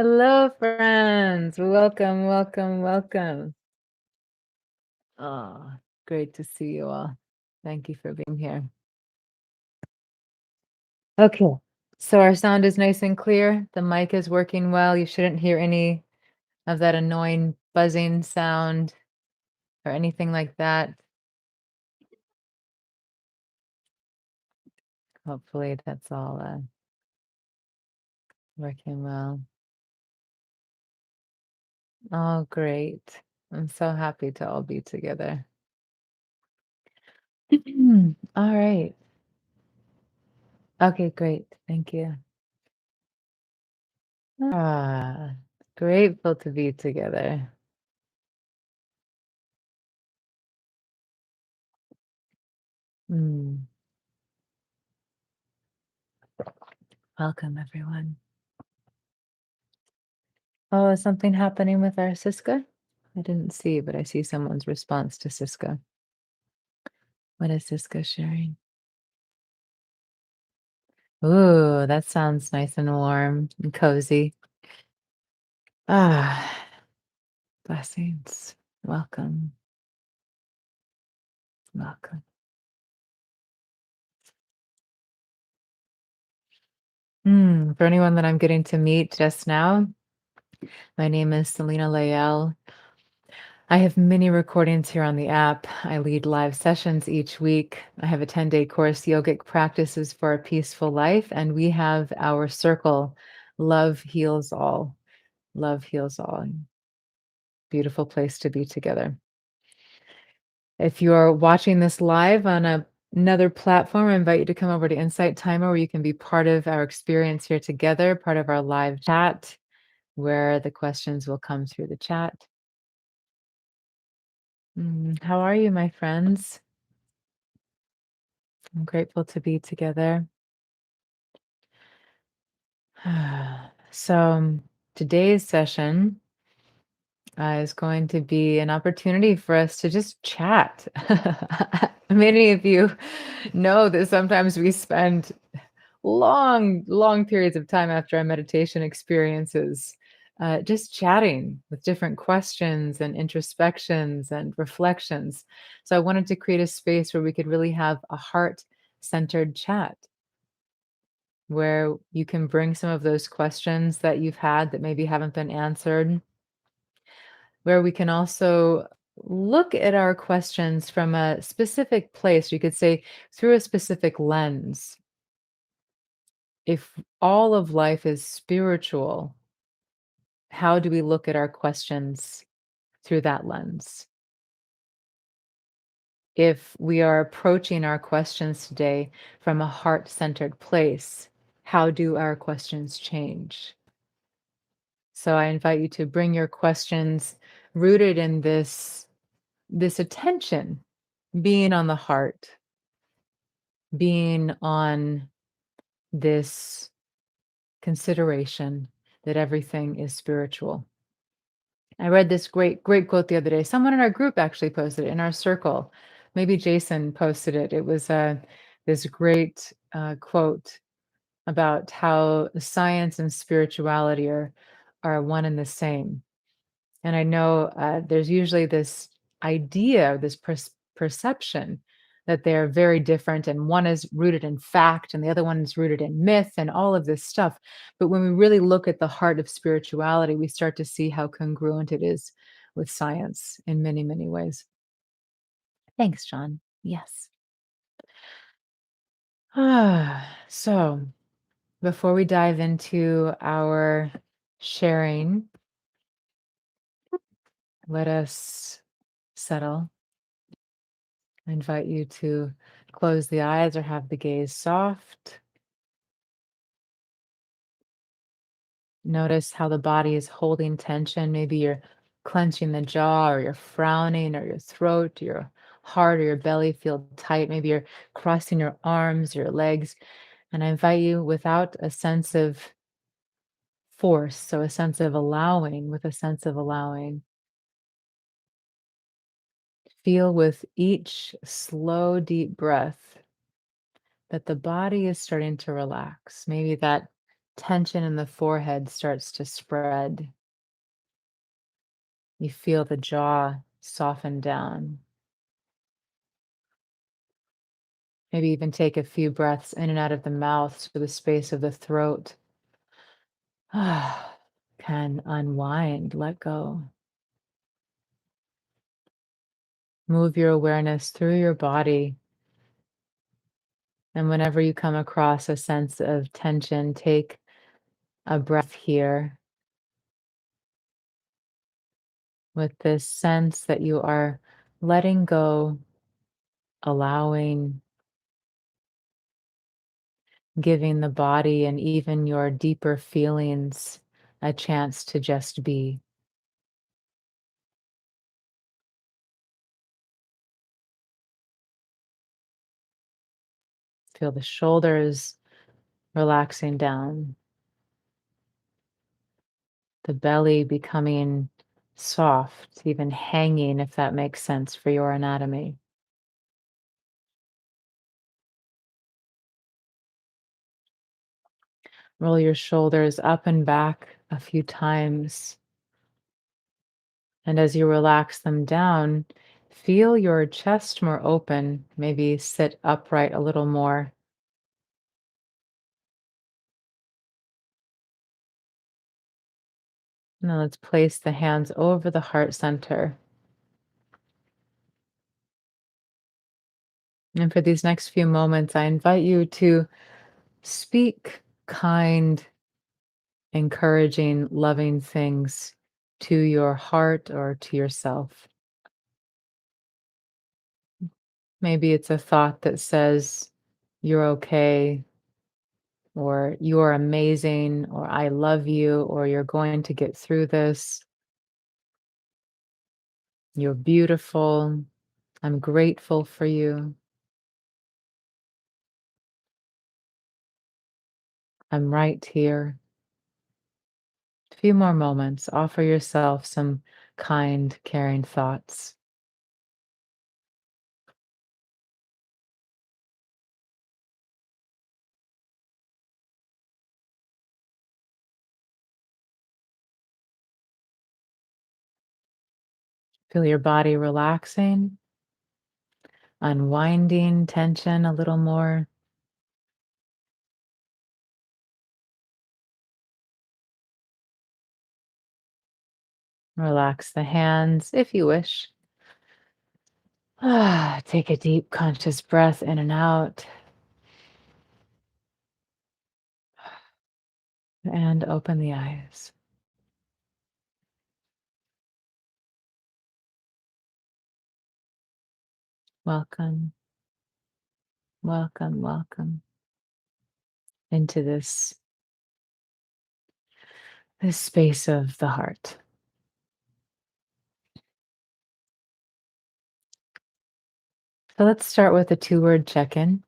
Hello, friends. Welcome, welcome, welcome. Oh, great to see you all. Thank you for being here. Okay, so our sound is nice and clear. The mic is working well. You shouldn't hear any of that annoying buzzing sound or anything like that. Hopefully, that's all working well. Oh, great. I'm so happy to all be together. All right. Okay, great. Thank you. Ah, grateful to be together. Mm, welcome, everyone. Oh, is something happening with our Siska? I didn't see, but I see someone's response to Siska. What is Siska sharing? Ooh, that sounds nice and warm and cozy. Ah, blessings. Welcome. Welcome. For anyone that I'm getting to meet just now, my name is Selena Layel. I have many recordings here on the app. I lead live sessions each week. I have a 10-day course, Yogic Practices for a Peaceful Life, and we have our circle, Love Heals All. Love Heals All. Beautiful place to be together. If you're watching this live on another platform, I invite you to come over to Insight Timer where you can be part of our experience here together, part of our live chat, where the questions will come through the chat. How are you, my friends? I'm grateful to be together. So, today's session is going to be an opportunity for us to just chat. Many of you know that sometimes we spend long, long periods of time after our meditation experiences just chatting with different questions and introspections and reflections. So, I wanted to create a space where we could really have a heart centered chat where you can bring some of those questions that you've had that maybe haven't been answered, where we can also look at our questions from a specific place. You could say through a specific lens. If all of life is spiritual, how do we look at our questions through that lens? If we are approaching our questions today from a heart centered place, how do our questions change? So I invite you to bring your questions rooted in this attention, being on the heart, being on this consideration that everything is spiritual. I read this great quote the other day. Someone in our group actually posted it in our circle. Maybe Jason posted it. It was this great quote about how science and spirituality are one and the same. And I know there's usually this idea, this perception that they're very different, and one is rooted in fact, and the other one is rooted in myth, and all of this stuff. But when we really look at the heart of spirituality, we start to see how congruent it is with science in many, many ways. Thanks, John. Yes. So, before we dive into our sharing, let us settle. I invite you to close the eyes or have the gaze soft. Notice how the body is holding tension. Maybe you're clenching the jaw, or you're frowning, or your throat, your heart, or your belly feel tight. Maybe you're crossing your arms, your legs. And I invite you without a sense of force, so a sense of allowing, with a sense of allowing. Feel with each slow, deep breath that the body is starting to relax. Maybe that tension in the forehead starts to spread. You feel the jaw soften down. Maybe even take a few breaths in and out of the mouth so the space of the throat can unwind, let go. Move your awareness through your body. And whenever you come across a sense of tension, take a breath here with this sense that you are letting go, allowing, giving the body and even your deeper feelings a chance to just be. Feel the shoulders relaxing down, the belly becoming soft, even hanging, if that makes sense for your anatomy. Roll your shoulders up and back a few times. And as you relax them down, feel your chest more open. Maybe sit upright a little more. Now let's place the hands over the heart center. And for these next few moments, I invite you to speak kind, encouraging, loving things to your heart or to yourself. Maybe it's a thought that says, "You're okay," or "You're amazing," or "I love you," or "You're going to get through this." "You're beautiful. I'm grateful for you. I'm right here." A few more moments. Offer yourself some kind, caring thoughts. Feel your body relaxing, unwinding tension a little more. Relax the hands if you wish. Take a deep, conscious breath in and out, and open the eyes. Welcome, welcome, welcome into this space of the heart. So let's start with a two-word check-in.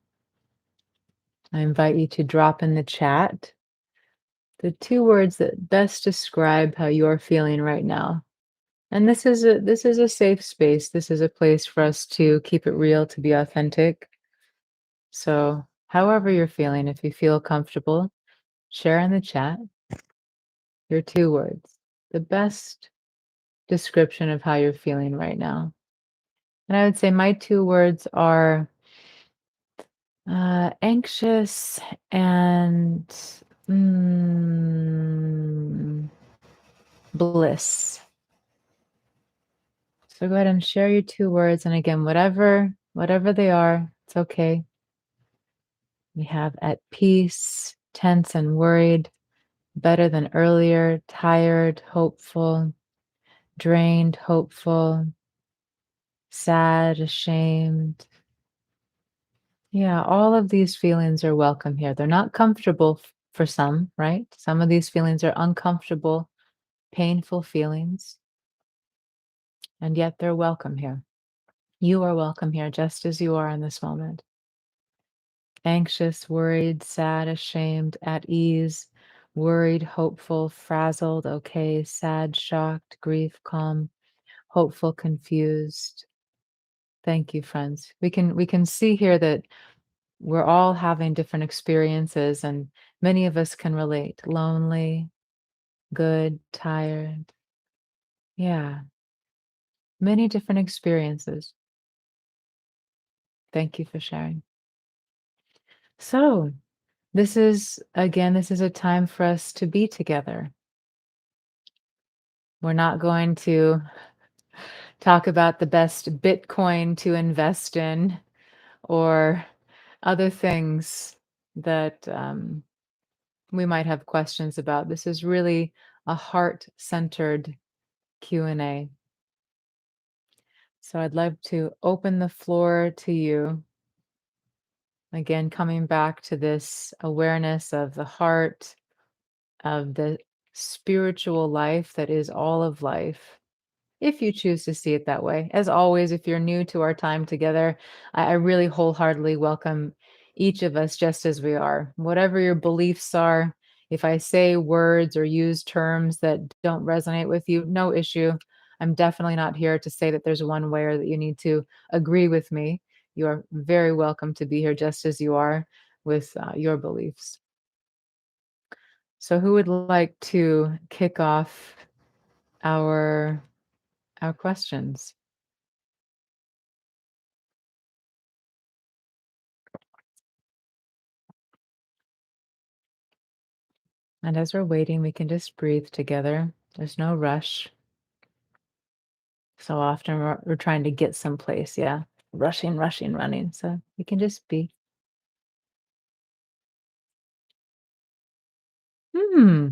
I invite you to drop in the chat the two words that best describe how you're feeling right now. And this is a safe space. This is a place for us to keep it real, to be authentic. So, however you're feeling, if you feel comfortable, share in the chat your two words, the best description of how you're feeling right now. And I would say my two words are anxious and mm, bliss. So go ahead and share your two words. And again, whatever they are, it's okay. We have at peace, tense and worried, better than earlier, tired, hopeful, drained, hopeful, sad, ashamed. Yeah, all of these feelings are welcome here. They're not comfortable for some, right? Some of these feelings are uncomfortable, painful feelings, and yet they're welcome here. You are welcome here just as you are in this moment. Anxious, worried, sad, ashamed, at ease, worried, hopeful, frazzled, okay, sad, shocked, grief, calm, hopeful, confused. Thank you, friends. We can see here that we're all having different experiences, and Many of us can relate. Lonely, good, tired. Yeah, many different experiences. Thank you for sharing. So, this is a time for us to be together. We're not going to talk about the best Bitcoin to invest in or other things that we might have questions about. This is really a heart-centered Q&A. So I'd love to open the floor to you. Again, coming back to this awareness of the heart, of the spiritual life that is all of life. If you choose to see it that way. As always, if you're new to our time together, I really wholeheartedly welcome each of us just as we are. Whatever your beliefs are, if I say words or use terms that don't resonate with you, no issue. I'm definitely not here to say that there's one way or that you need to agree with me. You are very welcome to be here just as you are with your beliefs. So, who would like to kick off our our questions? And as we're waiting, we can just breathe together. There's no rush. So often we're trying to get someplace. Yeah. Rushing, rushing, running. So we can just be. Hmm.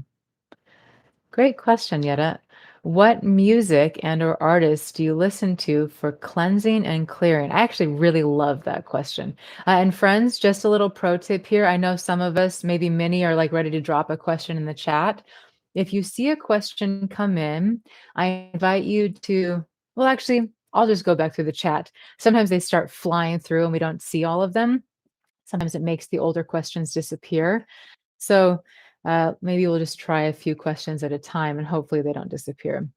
Great question, Yetta. What music and or artists do you listen to for cleansing and clearing? I actually really love that question. And friends, just a little pro tip here. I know some of us, maybe many, are like ready to drop a question in the chat. If you see a question come in, I invite you to, well, actually, I'll just go back through the chat. Sometimes they start flying through and we don't see all of them. Sometimes it makes the older questions disappear. So maybe we'll just try a few questions at a time and hopefully they don't disappear.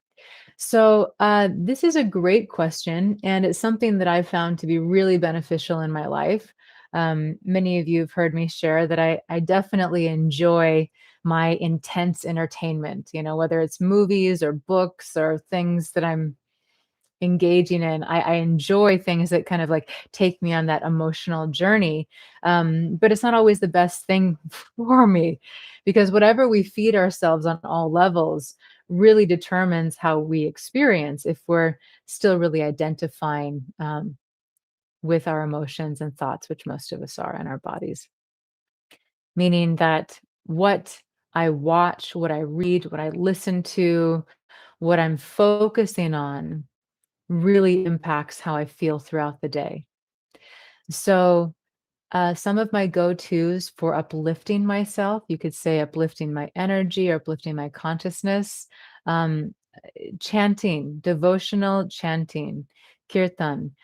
So this is a great question, and it's something that I've found to be really beneficial in my life. Many of you have heard me share that I definitely enjoy my intense entertainment, whether it's movies or books or things that I'm engaging in. I enjoy things that kind of like take me on that emotional journey. But it's not always the best thing for me because whatever we feed ourselves on all levels really determines how we experience if we're still really identifying with our emotions and thoughts, which most of us are in our bodies. Meaning that what I watch, what I read, what I listen to, what I'm focusing on really impacts how I feel throughout the day. So, some of my go-tos for uplifting myself, you could say uplifting my energy or uplifting my consciousness, um, chanting, devotional chanting, kirtan,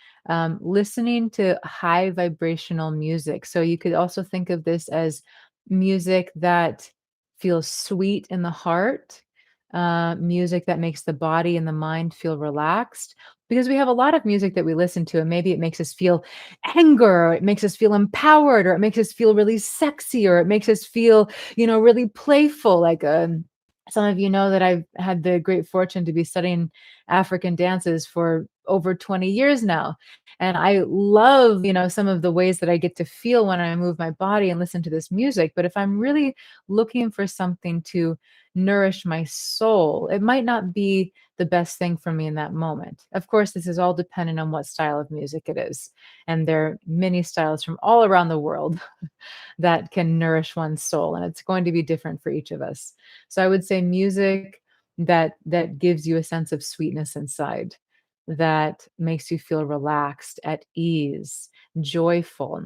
listening to high vibrational music. So you could also think of this as music that feels sweet in the heart, music that makes the body and the mind feel relaxed. Because we have a lot of music that we listen to, and maybe it makes us feel anger, or it makes us feel empowered, or it makes us feel really sexy, or it makes us feel, really playful. Like some of you know that I've had the great fortune to be studying African dances for over 20 years now. And I love, some of the ways that I get to feel when I move my body and listen to this music. But if I'm really looking for something to nourish my soul, it might not be the best thing for me in that moment. Of course, this is all dependent on what style of music it is. And there are many styles from all around the world that can nourish one's soul, and it's going to be different for each of us. So I would say music that gives you a sense of sweetness inside, that makes you feel relaxed, at ease, joyful.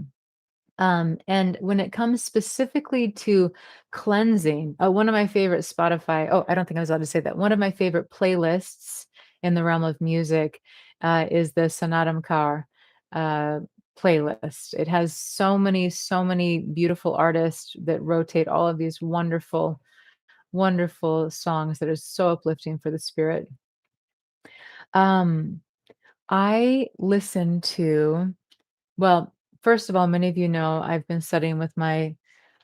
And when it comes specifically to cleansing, one of my favorite Spotify, oh, I don't think I was allowed to say that. One of my favorite playlists in the realm of music is the Sanatam Kaur uh, playlist. It has so many beautiful artists that rotate all of these wonderful, wonderful songs that are so uplifting for the spirit. Um, I listen to, well, first of all, many of you know I've been studying with my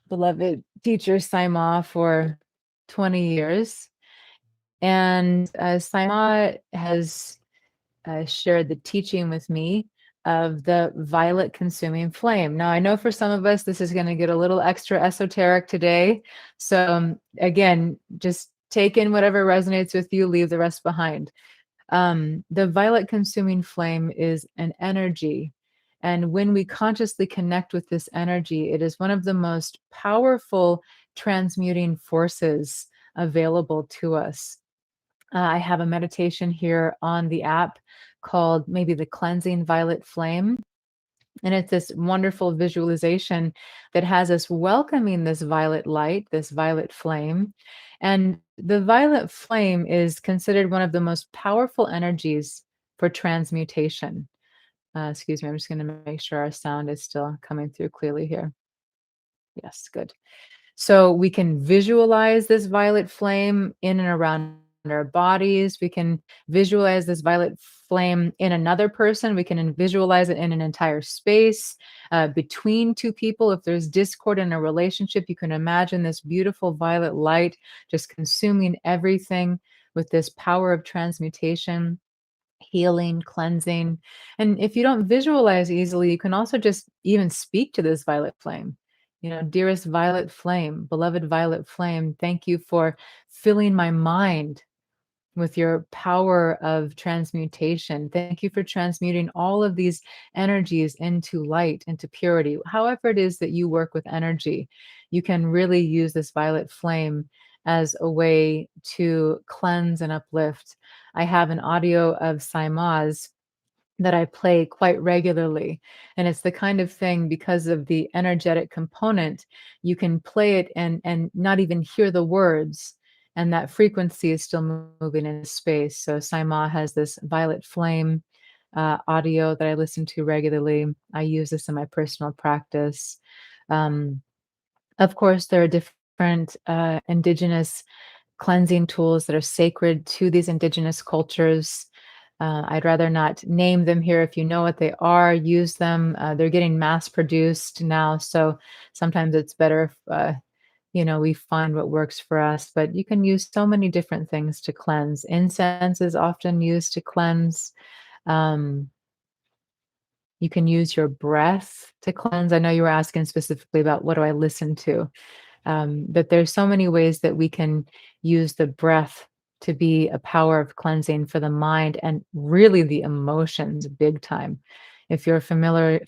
beloved teacher Saima for 20 years. And Saima has shared the teaching with me of the violet consuming flame. Now, I know for some of us, this is going to get a little extra esoteric today. So, again, just take in whatever resonates with you, leave the rest behind. The violet consuming flame is an energy. And when we consciously connect with this energy, it is one of the most powerful transmuting forces available to us. I have a meditation here on the app called maybe the cleansing violet flame. And it's this wonderful visualization that has us welcoming this violet light, this violet flame. And the violet flame is considered one of the most powerful energies for transmutation. Excuse me, I'm just going to make sure our sound is still coming through clearly here. Yes, good. So we can visualize this violet flame in and around our bodies. We can visualize this violet flame in another person. We can visualize it in an entire space between two people. If there's discord in a relationship, you can imagine this beautiful violet light just consuming everything with this power of transmutation, healing, cleansing. And if you don't visualize easily, you can also just even speak to this violet flame. You know, dearest violet flame, beloved violet flame, thank you for filling my mind with your power of transmutation. Thank you for transmuting all of these energies into light, into purity. However, it is that you work with energy, you can really use this violet flame as a way to cleanse and uplift. I have an audio of Saima's that I play quite regularly. And it's the kind of thing because of the energetic component, you can play it and not even hear the words. And that frequency is still moving in space. So Saima has this violet flame audio that I listen to regularly. I use this in my personal practice. Um, of course, there are different indigenous cleansing tools that are sacred to these indigenous cultures. I'd rather not name them here. If you know what they are, use them. They're getting mass produced now, so sometimes it's better if we find what works for us. But you can use so many different things to cleanse. Incense is often used to cleanse. Um, you can use your breath to cleanse. I know you were asking specifically about what do I listen to, but there's so many ways that we can use the breath to be a power of cleansing for the mind and really the emotions big time. If you're familiar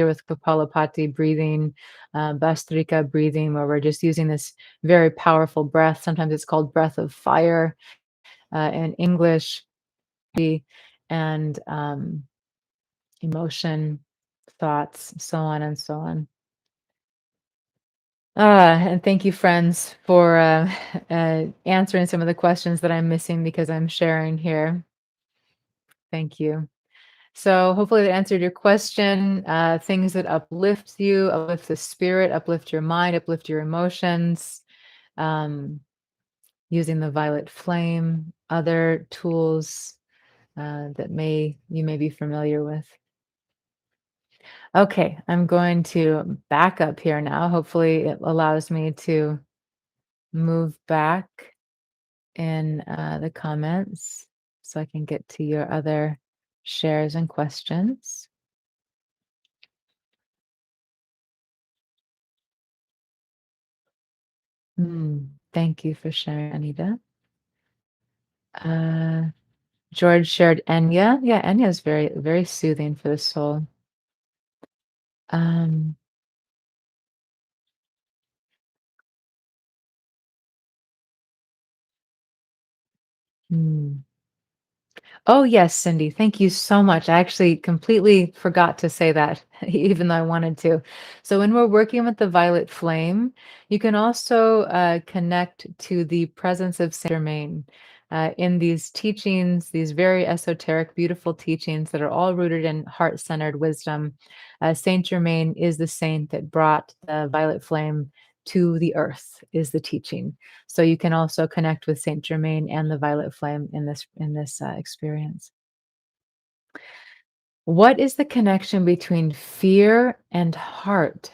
with Kapalapati breathing, Bastrika breathing, where we're just using this very powerful breath. Sometimes it's called breath of fire in English, and emotion, thoughts, so on and so on. And thank you, friends, for answering some of the questions that I'm missing because I'm sharing here. Thank you. So hopefully that answered your question. Things that uplift you, uplift the spirit, uplift your mind, uplift your emotions. Um, Using the violet flame, other tools that you may be familiar with. Okay, I'm going to back up here now. Hopefully it allows me to move back in the comments so I can get to your other shares and questions. Thank you for sharing, Anita. Uh, George shared Enya. Yeah, Enya is very, very soothing for the soul. Um, hmm. Oh, yes, Cindy. Thank you so much. I actually completely forgot to say that, even though I wanted to. So, when we're working with the violet flame, you can also connect to the presence of Saint Germain in these teachings, these very esoteric, beautiful teachings that are all rooted in heart centered wisdom. Saint Germain is the saint that brought the violet flame to the earth, is the teaching. So you can also connect with Saint Germain and the violet flame in this experience. What is the connection between fear and heart?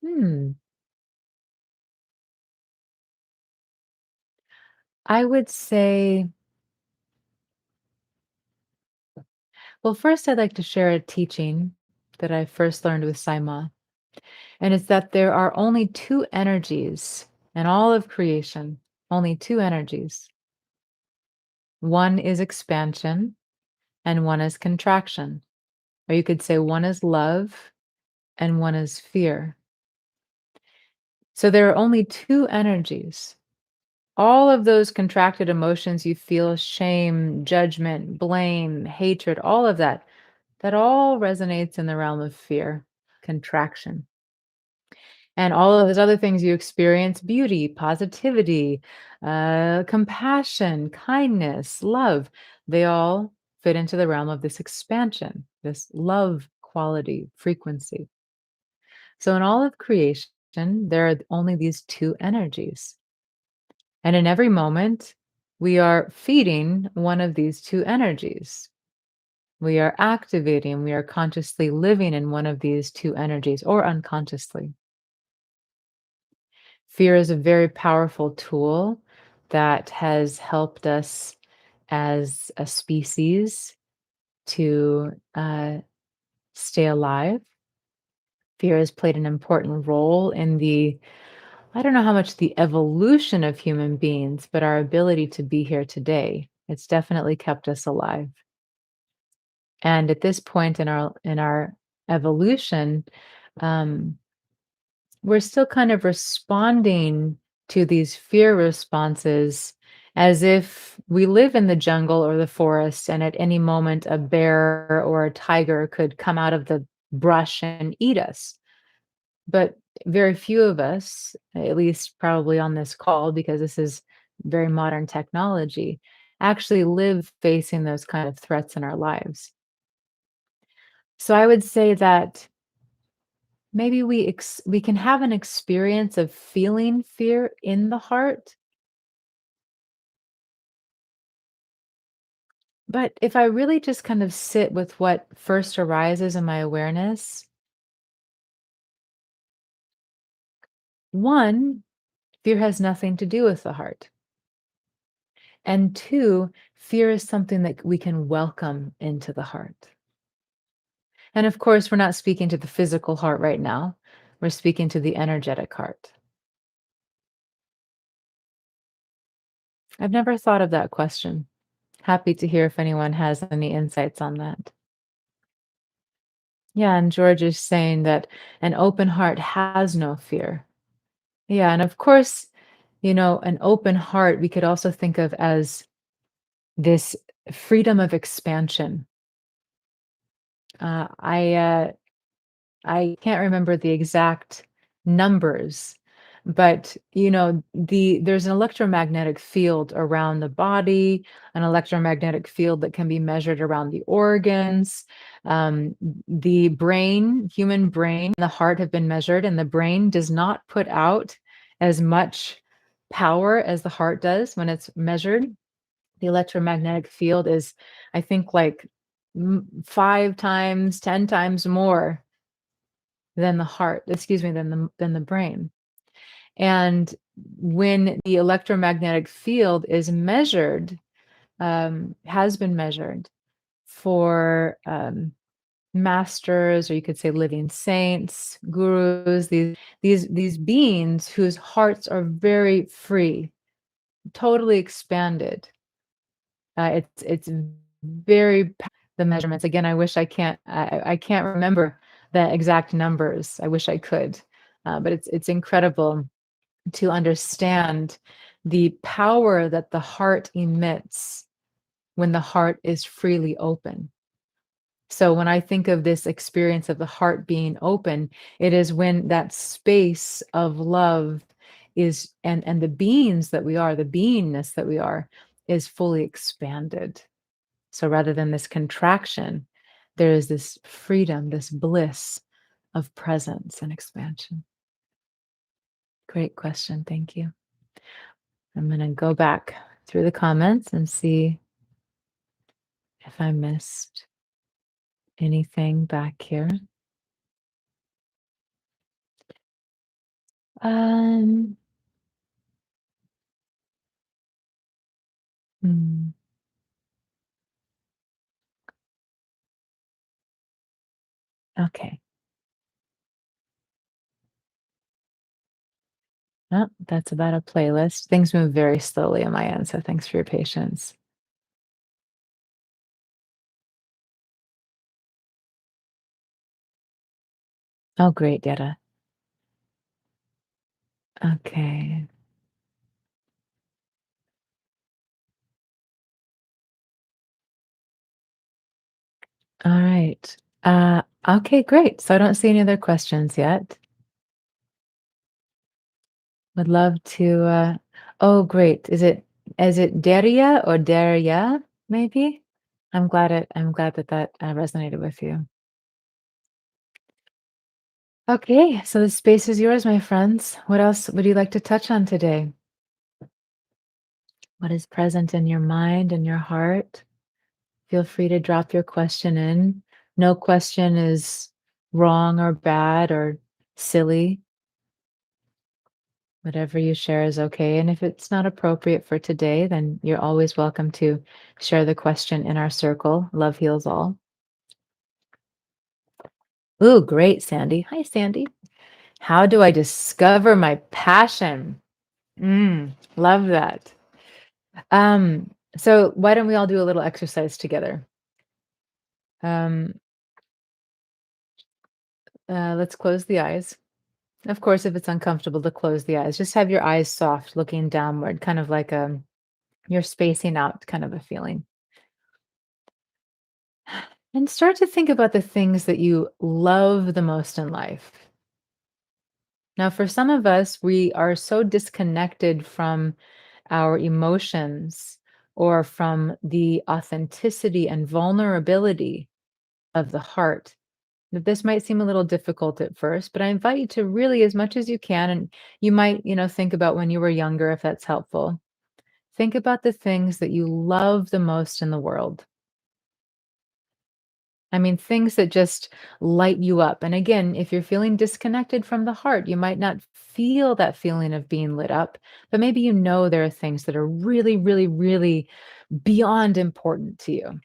Hmm. I would say, well, first, I'd like to share a teaching that I first learned with Saima, and it's that there are only two energies in all of creation, only two energies. One is expansion and one is contraction. Or you could say one is love and one is fear. So there are only two energies. All of those contracted emotions you feel, shame, judgment, blame, hatred, all of that, that all resonates in the realm of fear, contraction. And all of those other things you experience, beauty, positivity, compassion, kindness, love, they all fit into the realm of this expansion, this love quality, frequency. So in all of creation, there are only these two energies. And in every moment, we are feeding one of these two energies. We are activating, we are consciously living in one of these two energies or unconsciously. Fear is a very powerful tool that has helped us as a species to stay alive. Fear has played an important role in the, I don't know how much the evolution of human beings, but our ability to be here today. It's definitely kept us alive. And at this point in our evolution, um, we're still kind of responding to these fear responses as if we live in the jungle or the forest, and at any moment a bear or a tiger could come out of the brush and eat us. But very few of us, at least probably on this call, because this is very modern technology, actually live facing those kind of threats in our lives. So I would say that maybe we can have an experience of feeling fear in the heart, but if I really just kind of sit with what first arises in my awareness, one, fear has nothing to do with the heart. And two, fear is something that we can welcome into the heart. And of course, we're not speaking to the physical heart right now. We're speaking to the energetic heart. I've never thought of that question. Happy to hear if anyone has any insights on that. Yeah, and George is saying that an open heart has no fear. Yeah, and of course, an open heart we could also think of as this freedom of expansion. Uh, I uh, I can't remember the exact numbers, but there's an electromagnetic field around the body, an electromagnetic field that can be measured around the organs. The brain, human brain, the heart have been measured, and the brain does not put out as much power as the heart does when it's measured. The electromagnetic field is, I think, like 5 times, 10 times more than the heart, excuse me, than the brain. And when the electromagnetic field is measured, has been measured for masters, or you could say living saints, gurus, these beings whose hearts are very free, totally expanded. It's very the measurements. Again, I wish I can't remember the exact numbers. I wish I could. But it's incredible to understand the power that the heart emits when the heart is freely open. So when I think of this experience of the heart being open, it is when that space of love is and the beings that we are, the beingness that we are, is fully expanded. So rather than this contraction, there is this freedom, this bliss of presence and expansion. Great question. Thank you. I'm going to go back through the comments and see if I missed anything back here. Um, Mm, okay. Oh, that's about a playlist. Things move very slowly on my end, so thanks for your patience. Oh, great, Data. Okay. All right. Okay, great. So I don't see any other questions yet. Would love to, oh, great. Is it Deria or Deria, maybe? I'm glad that resonated with you. Okay, so the space is yours, my friends. What else would you like to touch on today? What is present in your mind and your heart? Feel free to drop your question in. No question is wrong or bad or silly. Whatever you share is okay. And if it's not appropriate for today, then you're always welcome to share the question in our circle. Love heals all. Ooh, great, Sandy. Hi, Sandy. How do I discover my passion? Love that. So why don't we all do a little exercise together? Um, let's close the eyes. Of course, if it's uncomfortable to close the eyes, just have your eyes soft, looking downward, kind of like you're spacing out kind of a feeling. And start to think about the things that you love the most in life. Now, for some of us, we are so disconnected from our emotions or from the authenticity and vulnerability of the heart that this might seem a little difficult at first, but I invite you to really, as much as you can, and you might, think about when you were younger, if that's helpful. Think about the things that you love the most in the world. I mean, things that just light you up. And again, if you're feeling disconnected from the heart, you might not feel that feeling of being lit up, but maybe there are things that are really, really, really beyond important to you.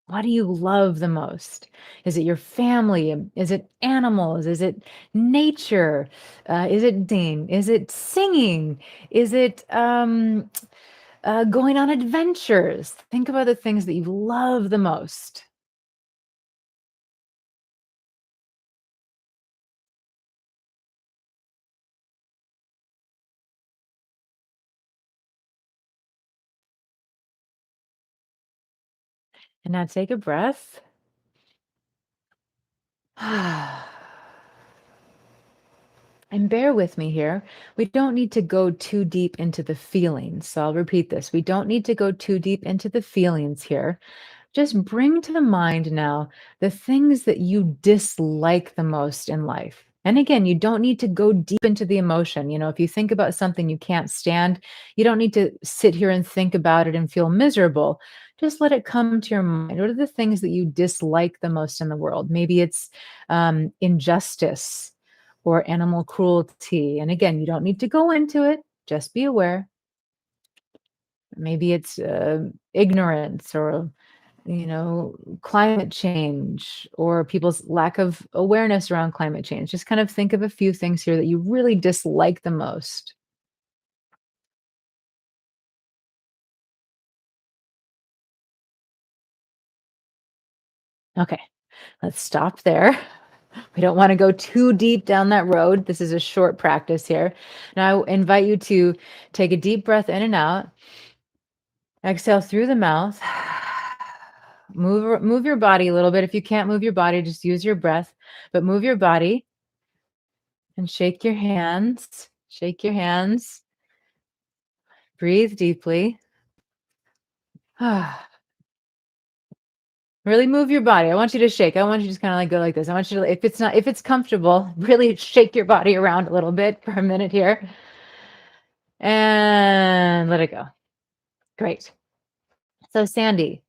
What do you love the most? Is it your family? Is it animals? Is it nature? Is it dancing? Is it singing? Is it going on adventures? Think about the things that you love the most. And now take a breath. And bear with me here. We don't need to go too deep into the feelings. So I'll repeat this. We don't need to go too deep into the feelings here. Just bring to the mind now the things that you dislike the most in life. And again, you don't need to go deep into the emotion. If you think about something you can't stand, you don't need to sit here and think about it and feel miserable. Just let it come to your mind. What are the things that you dislike the most in the world? Maybe it's injustice or animal cruelty. And again, you don't need to go into it, just be aware. Maybe it's ignorance or climate change or people's lack of awareness around climate change. Just kind of think of a few things here that you really dislike the most. Okay, let's stop there. We don't want to go too deep down that road. This is a short practice here. Now, I invite you to take a deep breath in and out. Exhale through the mouth. Move your body a little bit. If you can't move your body, just use your breath, but move your body and shake your hands. Shake your hands. Breathe deeply. Really move your body. I want you to shake. I want you to just kind of like go like this. I want you to, if it's comfortable, really shake your body around a little bit for a minute here and let it go. Great. So, Sandy,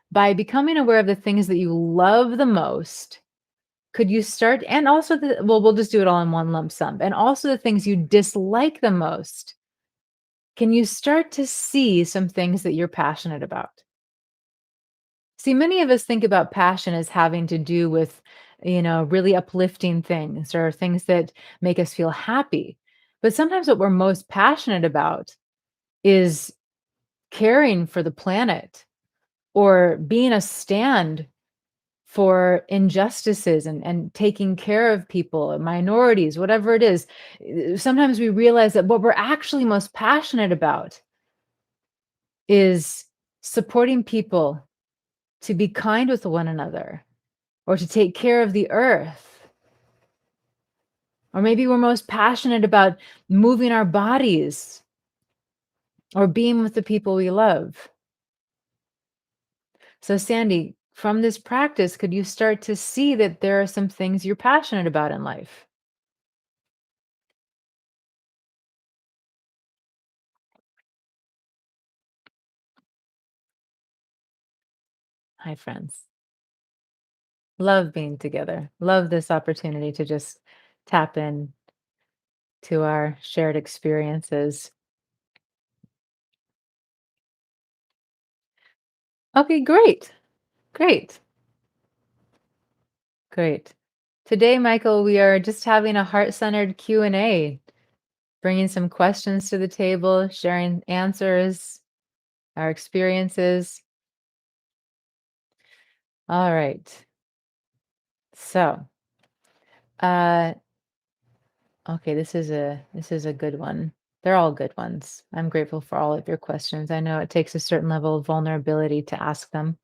by becoming aware of the things that you love the most, could you start and also we'll just do it all in one lump sum. And also the things you dislike the most. Can you start to see some things that you're passionate about? See, many of us think about passion as having to do with, really uplifting things or things that make us feel happy. But sometimes what we're most passionate about is caring for the planet or being a stand for injustices and taking care of people, minorities, whatever it is. Sometimes we realize that what we're actually most passionate about is supporting people to be kind with one another or to take care of the earth. Or maybe we're most passionate about moving our bodies or being with the people we love. So, Sandy, from this practice, could you start to see that there are some things you're passionate about in life? Hi, friends. Love being together. Love this opportunity to just tap in to our shared experiences. Okay, great. Great. Great. Today, Michael, we are just having a heart-centered Q&A, bringing some questions to the table, sharing answers, our experiences. All right. So, uh, okay, this is a good one. They're all good ones. I'm grateful for all of your questions. I know it takes a certain level of vulnerability to ask them.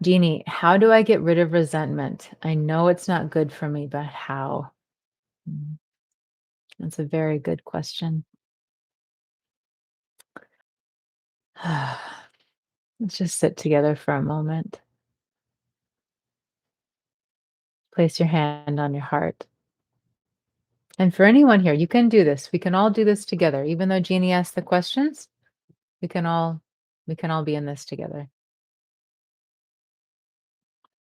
Jeannie, how do I get rid of resentment? I know it's not good for me, but how? Mm, That's a very good question. Let's just sit together for a moment. Place your hand on your heart. And for anyone here, you can do this. We can all do this together. Even though Jeannie asked the questions, we can all we can all be in this together.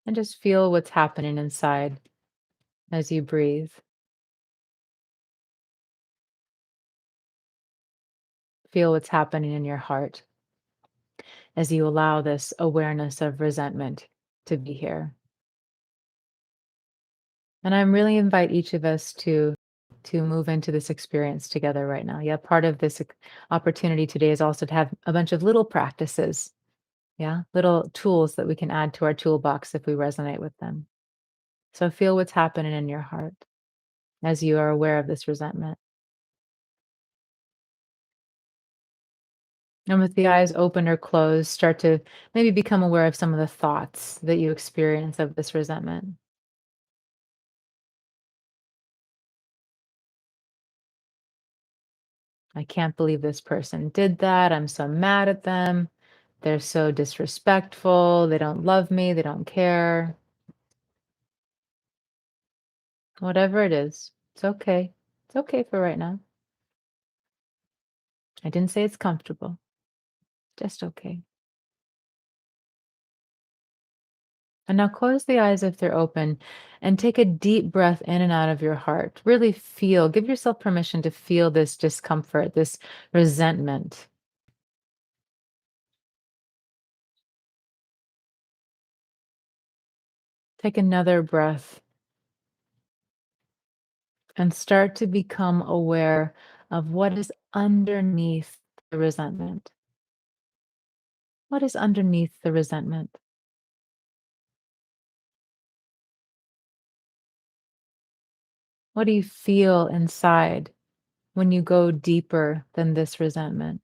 And just feel what's happening inside as you breathe. Feel what's happening in your heart as you allow this awareness of resentment to be here. And I really invite each of us to move into this experience together right now. Yeah, part of this opportunity today is also to have a bunch of little practices. Yeah, little tools that we can add to our toolbox if we resonate with them. So feel what's happening in your heart as you are aware of this resentment. And with the eyes open or closed, start to maybe become aware of some of the thoughts that you experience of this resentment. I can't believe this person did that. I'm so mad at them. They're so disrespectful. They don't love me. They don't care. Whatever it is, it's okay. It's okay for right now. I didn't say it's comfortable, just okay. And now close the eyes if they're open and take a deep breath in and out of your heart. Really feel, give yourself permission to feel this discomfort, this resentment. Take another breath and start to become aware of what is underneath the resentment. What is underneath the resentment? What do you feel inside when you go deeper than this resentment?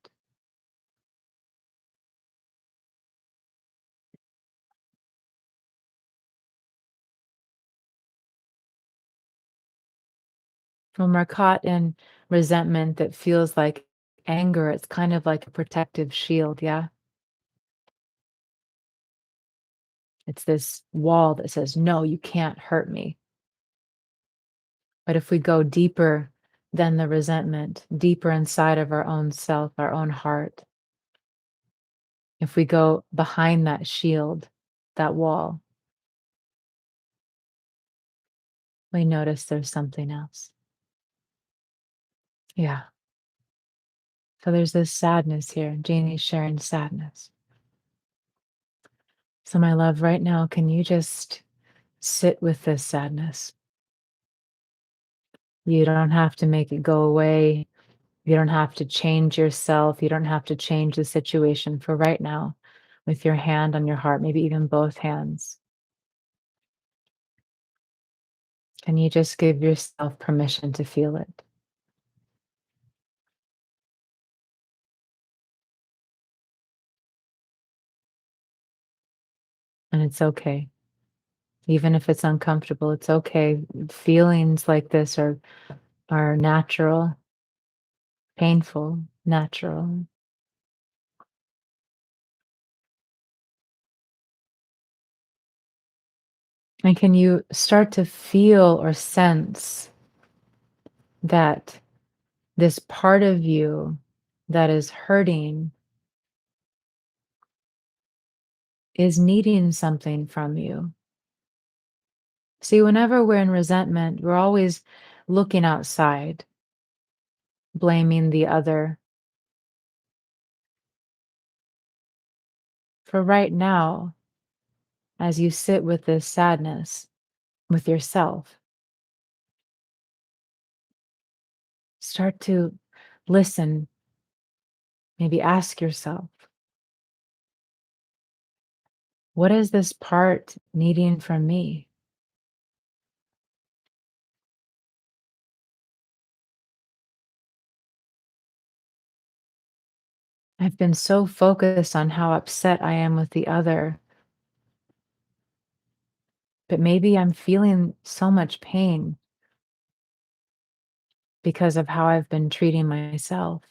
When we're caught in resentment that feels like anger, it's kind of like a protective shield, yeah? It's this wall that says, "No, you can't hurt me." But if we go deeper than the resentment, deeper inside of our own self, our own heart, if we go behind that shield, that wall, We notice there's something else. Yeah. So there's this sadness here. Janie's sharing sadness. So, my love, right now, can you just sit with this sadness? You don't have to make it go away. You don't have to change yourself. You don't have to change the situation for right now with your hand on your heart, maybe even both hands. Can you just give yourself permission to feel it? And it's okay. Even if it's uncomfortable, it's okay. Feelings like this are natural, painful, natural. And can you start to feel or sense that this part of you that is hurting is needing something from you? See, whenever we're in resentment, we're always looking outside, blaming the other. For right now, as you sit with this sadness with yourself, start to listen, maybe ask yourself, what is this part needing from me? I've been so focused on how upset I am with the other, but maybe I'm feeling so much pain because of how I've been treating myself.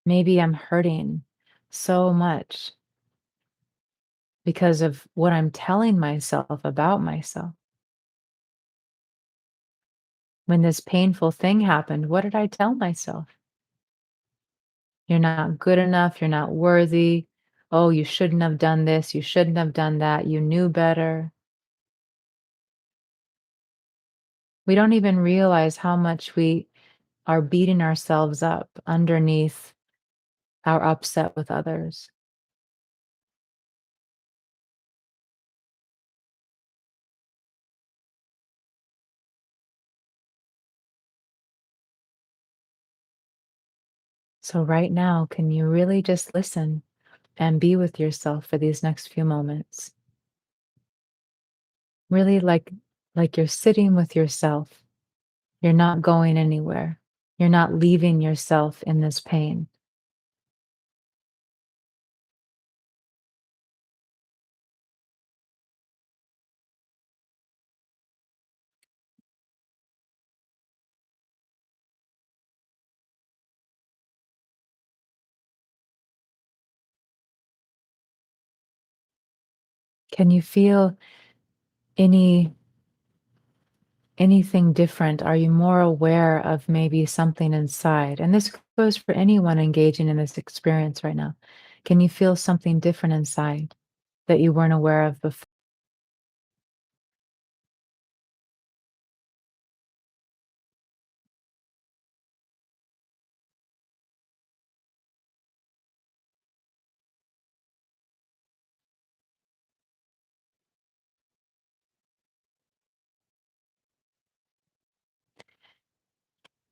Maybe I'm hurting so much because of what I'm telling myself about myself. When this painful thing happened, what did I tell myself? You're not good enough. You're not worthy. Oh, you shouldn't have done this. You shouldn't have done that. You knew better. We don't even realize how much we are beating ourselves up underneath our upset with others. So, right now, can you really just listen and be with yourself for these next few moments? Really like you're sitting with yourself. You're not going anywhere. You're not leaving yourself in this pain. Can you feel any anything different? Are you more aware of maybe something inside? And this goes for anyone engaging in this experience right now. Can you feel something different inside that you weren't aware of before?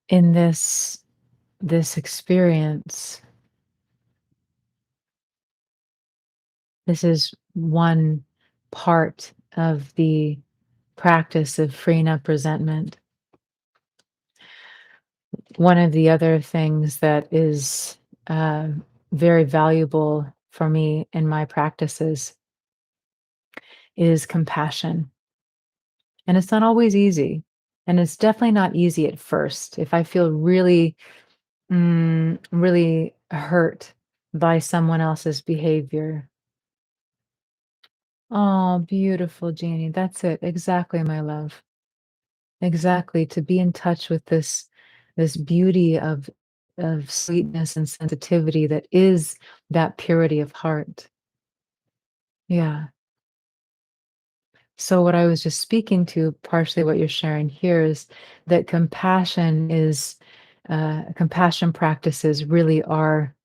In this experience, this is one part of the practice of freeing up resentment. One of the other things that is very valuable for me in my practices is compassion. And it's not always easy. And it's definitely not easy at first. If I feel really, really hurt by someone else's behavior. Oh, beautiful, Jeannie. That's it. Exactly, my love. Exactly. To be in touch with this beauty of sweetness and sensitivity that is that purity of heart. Yeah. So what I was just speaking to, partially what you're sharing here, is that compassion practices really are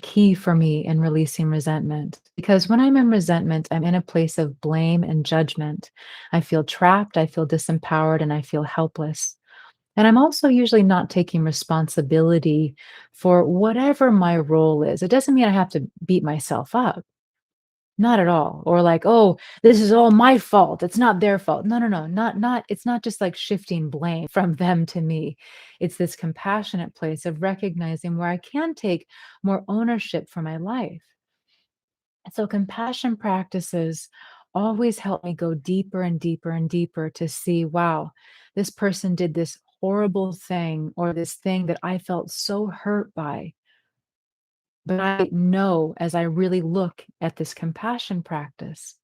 key for me in releasing resentment. Because when I'm in resentment, I'm in a place of blame and judgment. I feel trapped, I feel disempowered, and I feel helpless. And I'm also usually not taking responsibility for whatever my role is. It doesn't mean I have to beat myself up. Not at all. Or like, "Oh, this is all my fault. It's not their fault." No, no, no. Not it's not just like shifting blame from them to me. It's this compassionate place of recognizing where I can take more ownership for my life. And so compassion practices always help me go deeper and deeper and deeper to see, wow, this person did this horrible thing or this thing that I felt so hurt by. But I know as I really look at this compassion practice,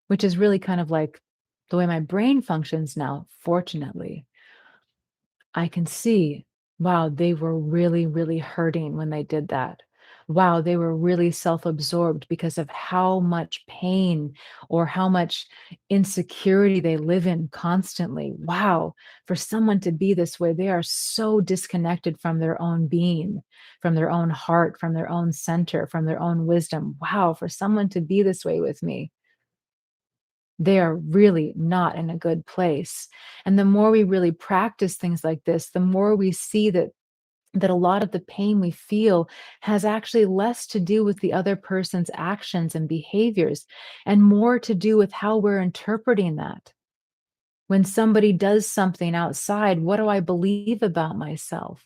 which is really kind of like the way my brain functions now, fortunately, I can see, wow, they were really, really hurting when they did that. Wow, they were really self-absorbed because of how much pain or how much insecurity they live in constantly. Wow, for someone to be this way, they are so disconnected from their own being, from their own heart, from their own center, from their own wisdom. Wow, for someone to be this way with me, they are really not in a good place. And the more we really practice things like this, the more we see that a lot of the pain we feel has actually less to do with the other person's actions and behaviors and more to do with how we're interpreting that. When somebody does something outside, what do I believe about myself?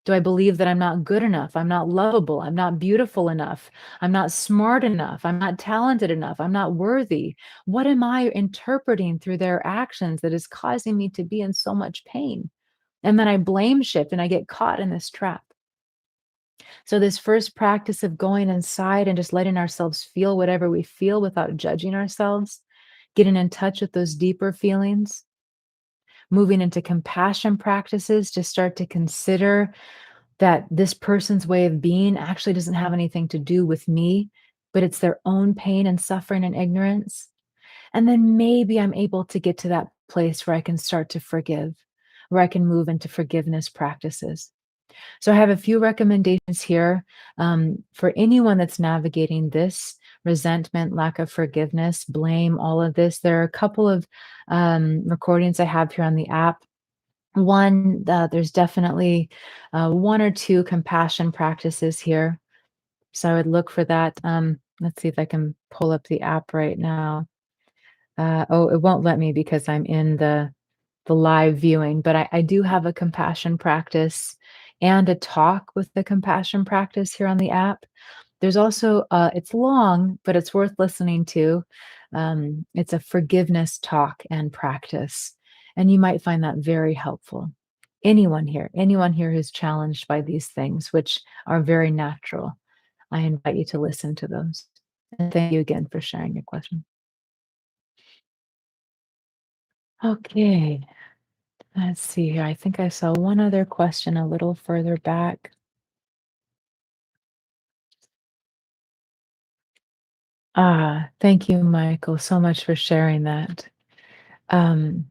Do I believe that I'm not good enough? I'm not lovable. I'm not beautiful enough. I'm not smart enough. I'm not talented enough. I'm not worthy. What am I interpreting through their actions that is causing me to be in so much pain? And then I blame shift and I get caught in this trap. So, this first practice of going inside and just letting ourselves feel whatever we feel without judging ourselves, getting in touch with those deeper feelings, moving into compassion practices to start to consider that this person's way of being actually doesn't have anything to do with me, but it's their own pain and suffering and ignorance. And then maybe I'm able to get to that place where I can start to forgive, where I can move into forgiveness practices. So I have a few recommendations here for anyone that's navigating this resentment, lack of forgiveness, blame, all of this. There are a couple of recordings I have here on the app. One, there's definitely one or two compassion practices here. So I would look for that. Let's see if I can pull up the app right now. Oh, it won't let me because I'm in the live viewing, but I do have a compassion practice and a talk with the compassion practice here on the app. There's also, it's long, but it's worth listening to. It's a forgiveness talk and practice, and you might find that very helpful. Anyone here who's challenged by these things, which are very natural, I invite you to listen to those. And thank you again for sharing your question. Okay, let's see here. I think I saw one other question a little further back. Thank you, Michael, so much for sharing that. Um,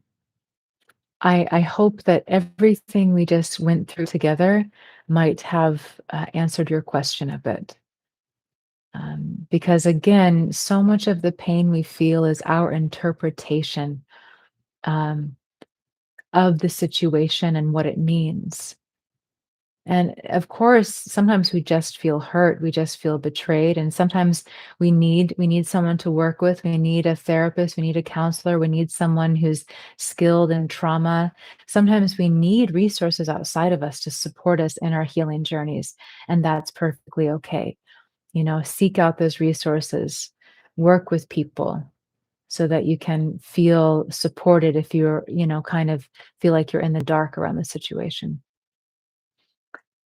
I hope that everything we just went through together might have answered your question a bit. Because again, so much of the pain we feel is our interpretation um, of the situation and what it means. And of course, sometimes we just feel hurt, we just feel betrayed, and sometimes we need someone to work with. We need a therapist, we need a counselor, we need someone who's skilled in trauma. Sometimes we need resources outside of us to support us in our healing journeys, and that's perfectly okay. Seek out those resources, work with people so that you can feel supported if you're, kind of feel like you're in the dark around the situation.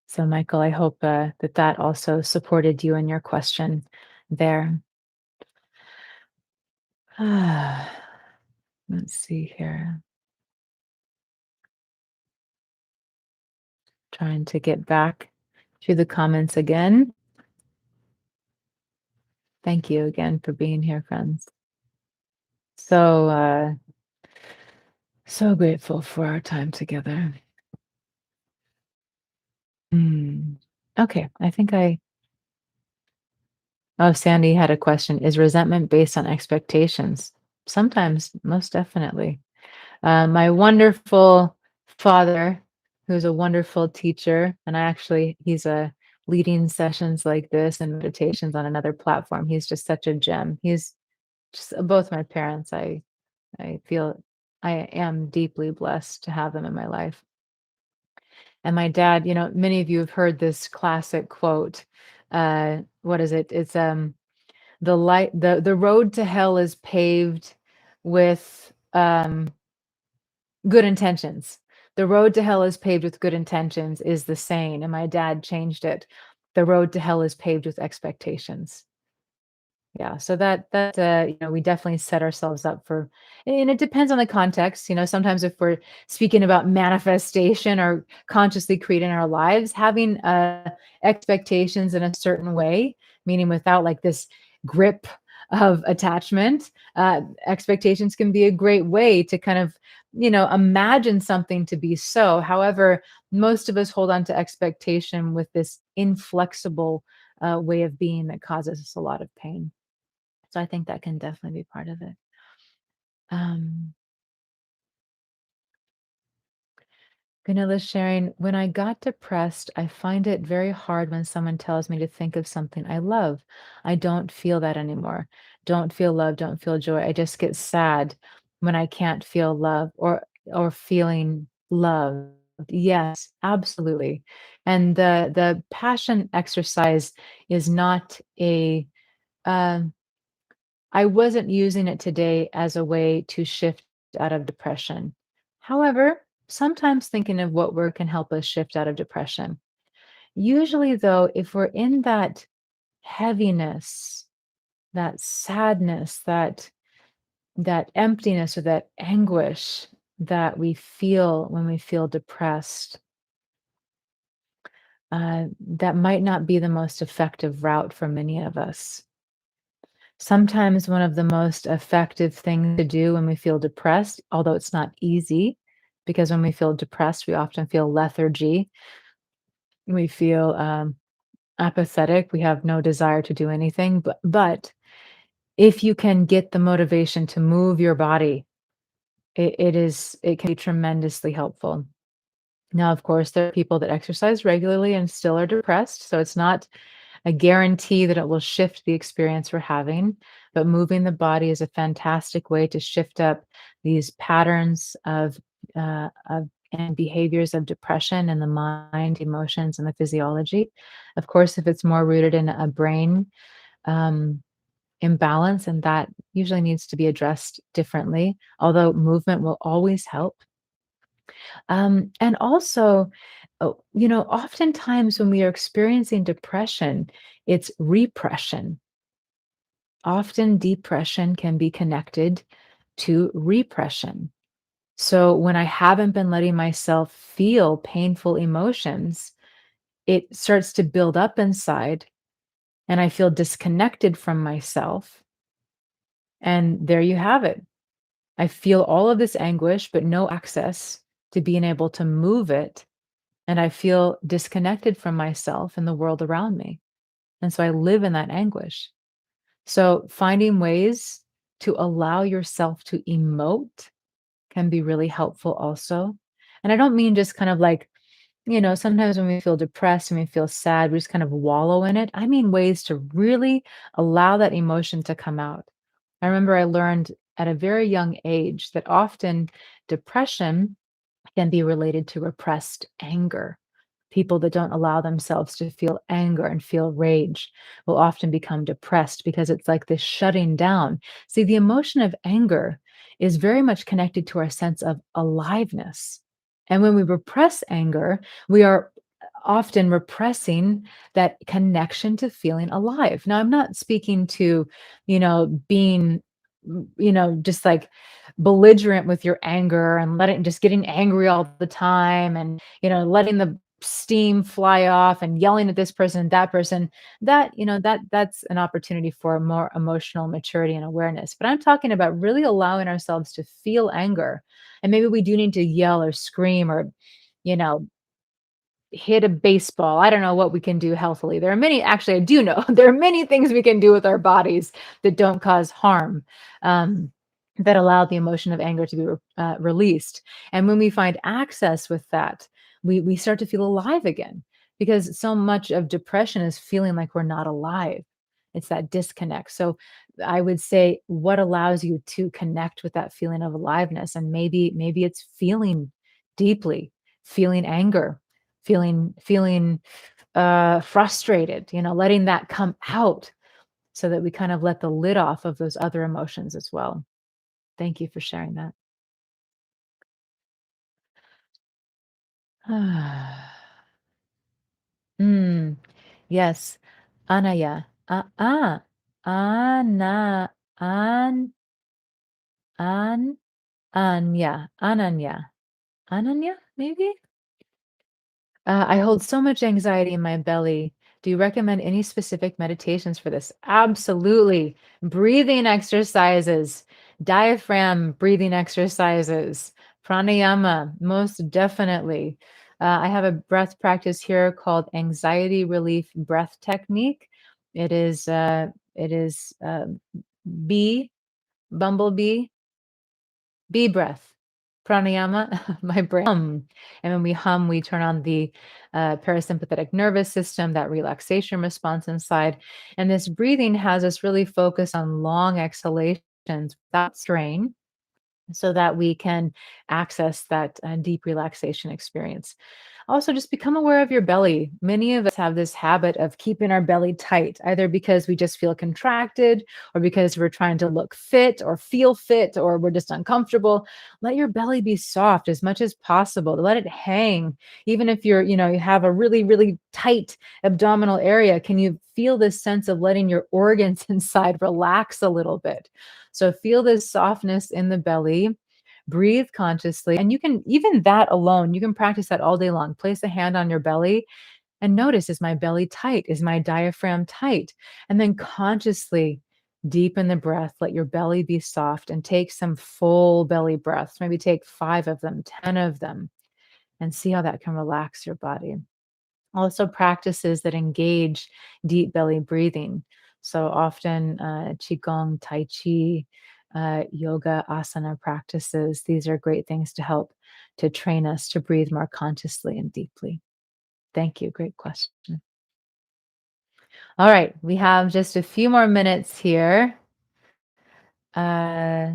So, Michael, I hope that also supported you in your question there. Let's see here. Trying to get back to the comments again. Thank you again for being here, friends. So, so grateful for our time together. Mm. Okay, I think oh, Sandy had a question. Is resentment based on expectations? Sometimes, most definitely. My wonderful father, who's a wonderful teacher, and he's leading sessions like this and meditations on another platform. He's just such a gem. He's just both my parents. I feel I am deeply blessed to have them in my life. And my dad, many of you have heard this classic quote. What is it? It's the road to hell is paved with good intentions. The road to hell is paved with good intentions is the saying, and my dad changed it. The road to hell is paved with expectations. Yeah, so we definitely set ourselves up for, and it depends on the context. Sometimes if we're speaking about manifestation or consciously creating our lives, having expectations in a certain way, meaning without like this grip of attachment, expectations can be a great way to kind of, imagine something to be so. However, most of us hold on to expectation with this inflexible way of being that causes us a lot of pain. So I think that can definitely be part of it. Um, Gunilla's sharing, when I got depressed, I find it very hard when someone tells me to think of something I love. I don't feel that anymore. Don't feel love, don't feel joy. I just get sad when I can't feel love or feeling loved. Yes, absolutely. And the passion exercise is not a um I wasn't using it today as a way to shift out of depression. However, sometimes thinking of what word can help us shift out of depression. Usually, though, if we're in that heaviness, that sadness, that emptiness or that anguish that we feel when we feel depressed, that might not be the most effective route for many of us. Sometimes one of the most effective things to do when we feel depressed, although it's not easy, because when we feel depressed, we often feel lethargy. We feel apathetic. We have no desire to do anything. But if you can get the motivation to move your body, it can be tremendously helpful. Now, of course, there are people that exercise regularly and still are depressed. So it's not a guarantee that it will shift the experience we're having, but moving the body is a fantastic way to shift up these patterns of and behaviors of depression in the mind, emotions, and the physiology. Of course, if it's more rooted in a brain um, imbalance, and that usually needs to be addressed differently, although movement will always help. And also, oftentimes when we are experiencing depression, it's repression. Often, depression can be connected to repression. So, when I haven't been letting myself feel painful emotions, it starts to build up inside, and I feel disconnected from myself. And there you have it. I feel all of this anguish, but no access to being able to move it. And I feel disconnected from myself and the world around me. And so I live in that anguish. So finding ways to allow yourself to emote can be really helpful also. And I don't mean just kind of like, sometimes when we feel depressed and we feel sad, we just kind of wallow in it. I mean ways to really allow that emotion to come out. I remember I learned at a very young age that often depression can be related to repressed anger. People that don't allow themselves to feel anger and feel rage will often become depressed because it's like this shutting down. See, the emotion of anger is very much connected to our sense of aliveness. And when we repress anger, we are often repressing that connection to feeling alive. Now, I'm not speaking to, being, just like belligerent with your anger and letting just getting angry all the time and letting the steam fly off and yelling at this person, that person, that's an opportunity for more emotional maturity and awareness. But I'm talking about really allowing ourselves to feel anger. And maybe we do need to yell or scream or, you know, hit a baseball. I don't know what we can do healthily. There are many, actually, I do know there are many things we can do with our bodies that don't cause harm, um, that allow the emotion of anger to be released. And when we find access with that, we start to feel alive again, because so much of depression is feeling like we're not alive. It's that disconnect. So I would say, what allows you to connect with that feeling of aliveness? And maybe it's feeling deeply, feeling anger, feeling frustrated, letting that come out, so that we kind of let the lid off of those other emotions as well. Thank you for sharing that. Mm, yes. Anaya. Ana, an, an, anya, ananya, ananya, maybe? I hold so much anxiety in my belly. Do you recommend any specific meditations for this? Absolutely. Breathing exercises, diaphragm breathing exercises, pranayama, most definitely. I have a breath practice here called anxiety relief breath technique. It is bee, bumblebee, bee breath, pranayama, my brain. And when we hum, we turn on the parasympathetic nervous system, that relaxation response inside. And this breathing has us really focus on long exhalations without strain, so that we can access that deep relaxation experience. Also, just become aware of your belly. Many of us have this habit of keeping our belly tight, either because we just feel contracted or because we're trying to look fit or feel fit or we're just uncomfortable. Let your belly be soft as much as possible. Let it hang. Even if you have a really, really tight abdominal area, can you feel this sense of letting your organs inside relax a little bit? So feel this softness in the belly. Breathe consciously. And you can, even that alone, you can practice that all day long. Place a hand on your belly and notice, is my belly tight? Is my diaphragm tight? And then consciously deepen the breath. Let your belly be soft and take some full belly breaths. Maybe take 5 of them, 10 of them, and see how that can relax your body. Also, practices that engage deep belly breathing. So often, Qigong, Tai Chi, yoga, asana practices. These are great things to help to train us to breathe more consciously and deeply. Thank you. Great question. All right. We have just a few more minutes here. Uh,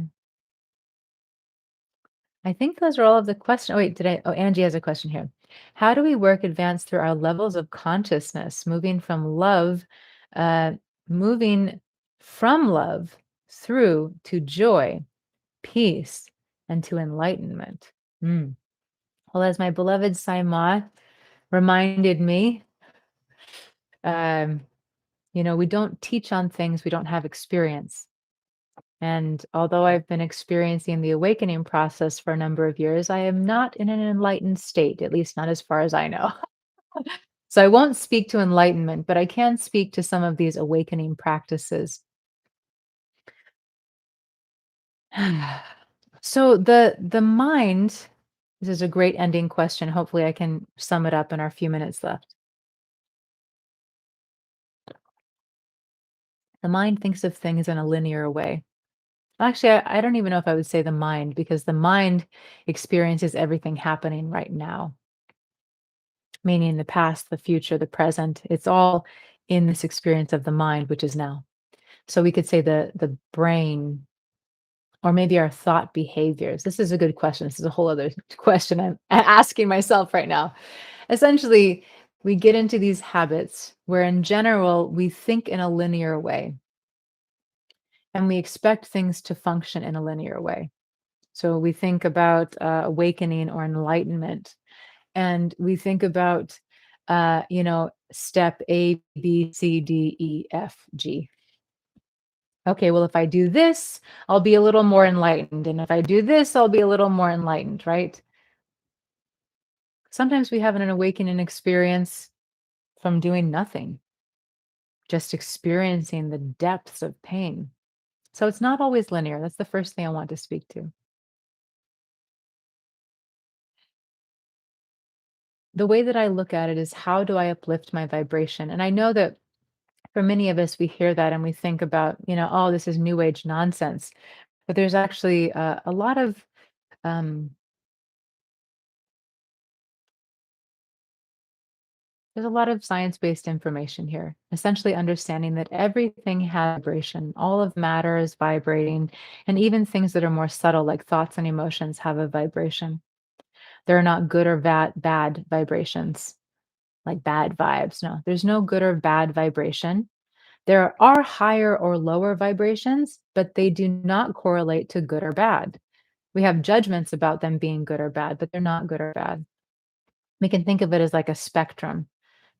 I think those are all of the questions. Oh, wait, Oh, Angie has a question here. How do we work advance through our levels of consciousness, uh, moving from love through to joy, peace, and to enlightenment? Mm. Well, as my beloved Saima reminded me, um, we don't teach on things we don't have experience. And although I've been experiencing the awakening process for a number of years, I am not in an enlightened state, at least not as far as I know. So I won't speak to enlightenment, but I can speak to some of these awakening practices. So the mind, this is a great ending question. Hopefully I can sum it up in our few minutes left. The mind thinks of things in a linear way. Actually, I don't even know if I would say the mind, because the mind experiences everything happening right now, meaning the past, the future, the present. It's all in this experience of the mind, which is now. So we could say the brain, or maybe our thought behaviors. This is a good question. This is a whole other question I'm asking myself right now. Essentially, we get into these habits where, in general, we think in a linear way and we expect things to function in a linear way. So we think about awakening or enlightenment, and we think about, step A, B, C, D, E, F, G. Okay, well, if I do this, I'll be a little more enlightened. And if I do this, I'll be a little more enlightened, right? Sometimes we have an awakening experience from doing nothing, just experiencing the depths of pain. So it's not always linear. That's the first thing I want to speak to. The way that I look at it is, how do I uplift my vibration? And I know that for many of us, we hear that and we think about, oh, this is new age nonsense. But there's actually um, there's a lot of science-based information here. Essentially, understanding that everything has vibration, all of matter is vibrating, and even things that are more subtle, like thoughts and emotions, have a vibration. There are not good or bad vibrations, like bad vibes. No, there's no good or bad vibration. There are higher or lower vibrations, but they do not correlate to good or bad. We have judgments about them being good or bad, but they're not good or bad. We can think of it as like a spectrum.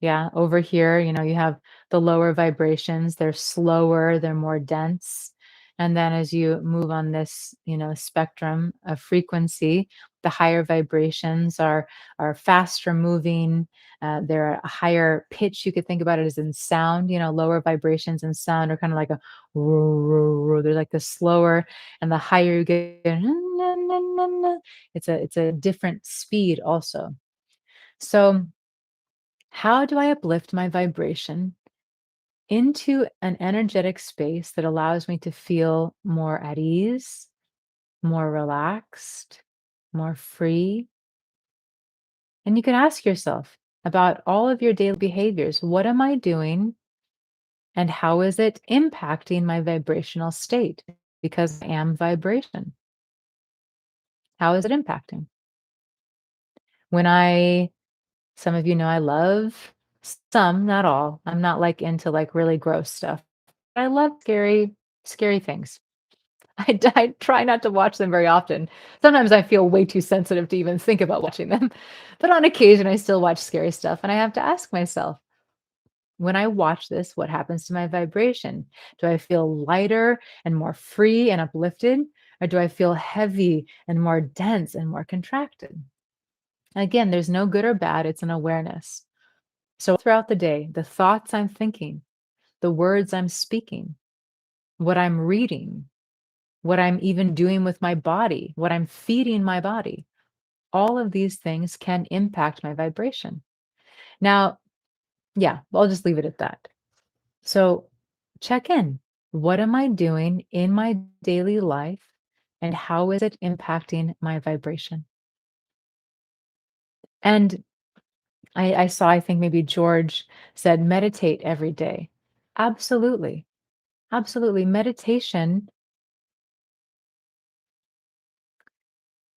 Yeah, over here, you have the lower vibrations, they're slower, they're more dense. And then as you move on this, spectrum of frequency, the higher vibrations are faster moving, they're a higher pitch. You could think about it as in sound, lower vibrations and sound are kind of like a they're like the slower, and the higher you get, it's a different speed also. So how do I uplift my vibration into an energetic space that allows me to feel more at ease, more relaxed, more free? And you can ask yourself about all of your daily behaviors. What am I doing and how is it impacting my vibrational state? Because I am vibration. How is it impacting? When some of you know I love some, not all. I'm not like into like really gross stuff. I love scary things. I try not to watch them very often. Sometimes I feel way too sensitive to even think about watching them. But on occasion, I still watch scary stuff, and I have to ask myself, when I watch this, what happens to my vibration? Do I feel lighter and more free and uplifted? Or do I feel heavy and more dense and more contracted? Again, there's no good or bad, it's an awareness. So throughout the day, the thoughts I'm thinking, the words I'm speaking, what I'm reading, what I'm even doing with my body, what I'm feeding my body, all of these things can impact my vibration. Now, yeah, I'll just leave it at that. So check in. What am I doing in my daily life and how is it impacting my vibration? And I saw, I think maybe George said, meditate every day. Absolutely. Absolutely. Meditation,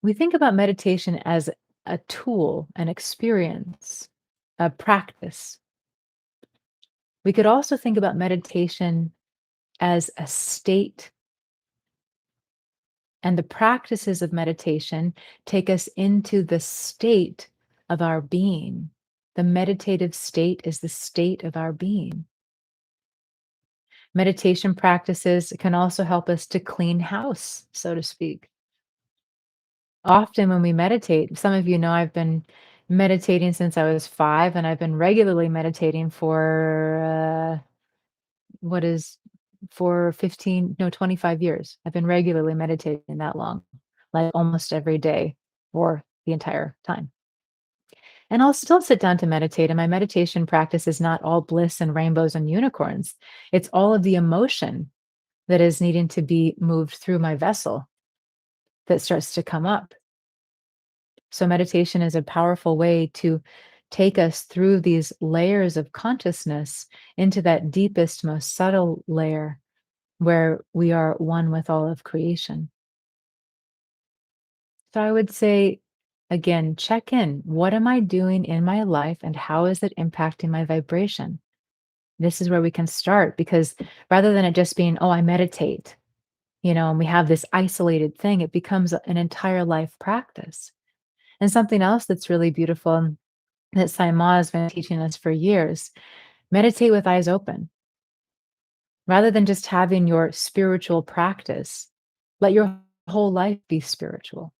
we think about meditation as a tool, an experience, a practice. We could also think about meditation as a state, and the practices of meditation take us into the state of our being. The meditative state is the state of our being. Meditation practices can also help us to clean house, so to speak. Often when we meditate, some of you know I've been meditating since I was 5, and I've been regularly meditating what is for 15, no, 25 years. I've been regularly meditating that long, like almost every day for the entire time. And I'll still sit down to meditate, and my meditation practice is not all bliss and rainbows and unicorns. It's all of the emotion that is needing to be moved through my vessel that starts to come up. So, meditation is a powerful way to take us through these layers of consciousness into that deepest, most subtle layer where we are one with all of creation. So, I would say, again, check in. What am I doing in my life and how is it impacting my vibration? This is where we can start, because rather than it just being, oh, I meditate, and we have this isolated thing, it becomes an entire life practice. And something else that's really beautiful that Saima has been teaching us for years, meditate with eyes open. Rather than just having your spiritual practice, let your whole life be spiritual.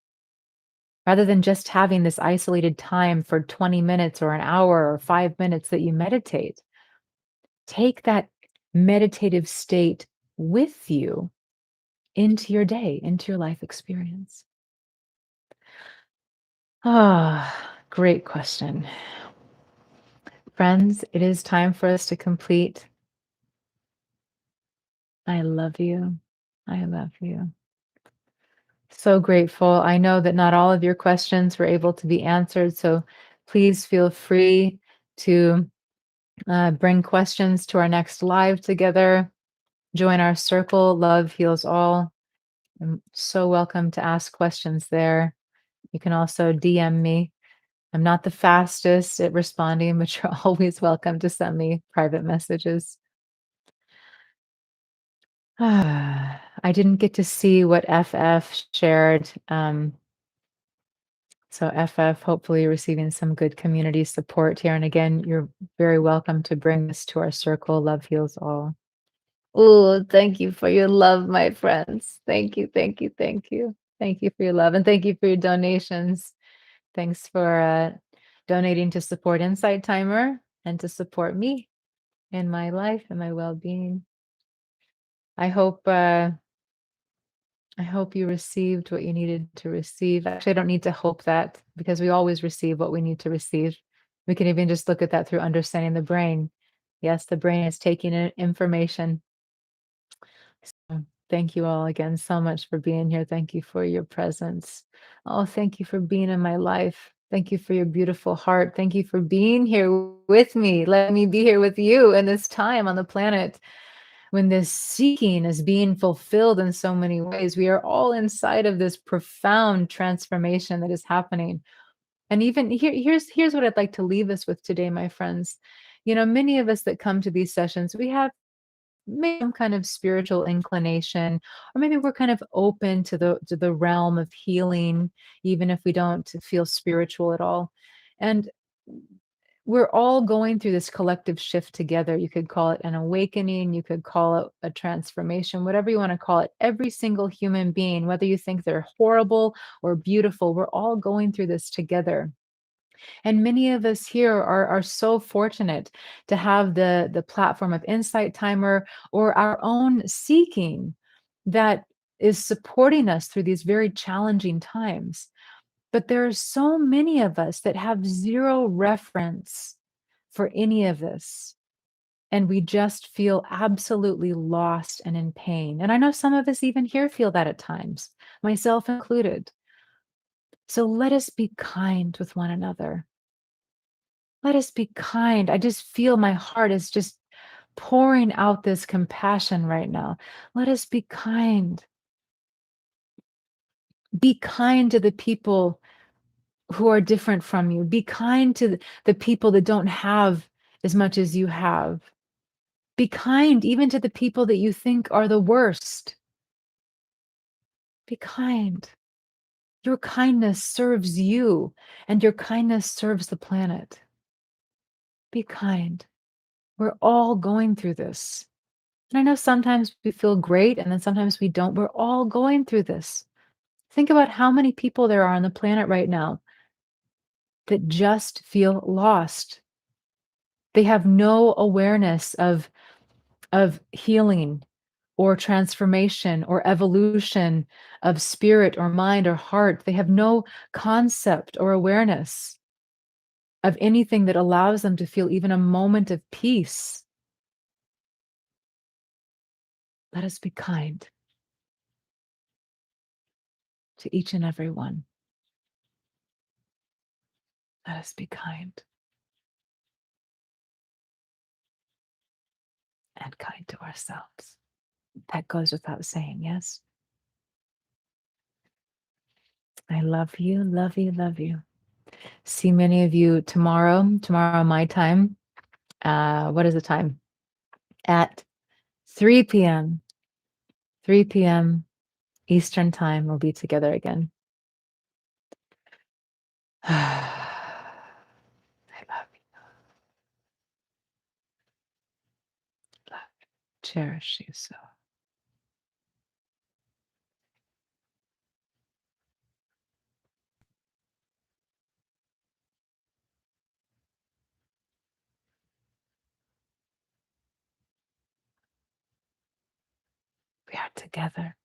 rather than just having this isolated time for 20 minutes or an hour or 5 minutes that you meditate. Take that meditative state with you into your day, into your life experience. Great question. Friends, it is time for us to complete. I love you. I love you. So grateful. I know that not all of your questions were able to be answered, so please feel free to bring questions to our next live together. Join our circle. Love heals all. I'm so welcome to ask questions there. You can also DM me. I'm not the fastest at responding, but you're always welcome to send me private messages. I didn't get to see what FF shared. So FF, hopefully receiving some good community support here. And again, you're very welcome to bring this to our circle. Love heals all. Oh, thank you for your love, my friends. Thank you, thank you, thank you. Thank you for your love and thank you for your donations. Thanks for donating to support Insight Timer and to support me in my life and my well-being. I hope you received what you needed to receive. Actually, I don't need to hope that because we always receive what we need to receive. We can even just look at that through understanding the brain. Yes, the brain is taking in information. So thank you all again so much for being here. Thank you for your presence. Oh, thank you for being in my life. Thank you for your beautiful heart. Thank you for being here with me. Let me be here with you in this time on the planet when this seeking is being fulfilled in so many ways. We are all inside of this profound transformation that is happening. And even here's what I'd like to leave us with today, my friends. You know, many of us that come to these sessions, we have maybe some kind of spiritual inclination, or maybe we're kind of open to the realm of healing, even if we don't feel spiritual at all. And we're all going through this collective shift together. You could call it an awakening, you could call it a transformation, whatever you want to call it. Every single human being, whether you think they're horrible or beautiful, we're all going through this together. And many of us here are so fortunate to have the platform of Insight Timer or our own seeking that is supporting us through these very challenging times. But there are so many of us that have zero reference for any of this. And we just feel absolutely lost and in pain. And I know some of us even here feel that at times, myself included. So let us be kind with one another. Let us be kind. I just feel my heart is just pouring out this compassion right now. Let us be kind. Be kind to the people who are different from you. Be kind to the people that don't have as much as you have. Be kind even to the people that you think are the worst. Be kind. Your kindness serves you, and your kindness serves the planet. Be kind. We're all going through this. And I know sometimes we feel great and then sometimes we don't. We're all going through this. Think about how many people there are on the planet right now that just feel lost. They have no awareness of healing or transformation or evolution of spirit or mind or heart. They have no concept or awareness of anything that allows them to feel even a moment of peace. Let us be kind to each and every one. Let us be kind and kind to ourselves. That goes without saying, yes? I love you, love you, love you. See many of you tomorrow my time. What is the time? At 3 p.m. 3 p.m. Eastern time, we'll be together again. I love you. Love you. Cherish you so. are together.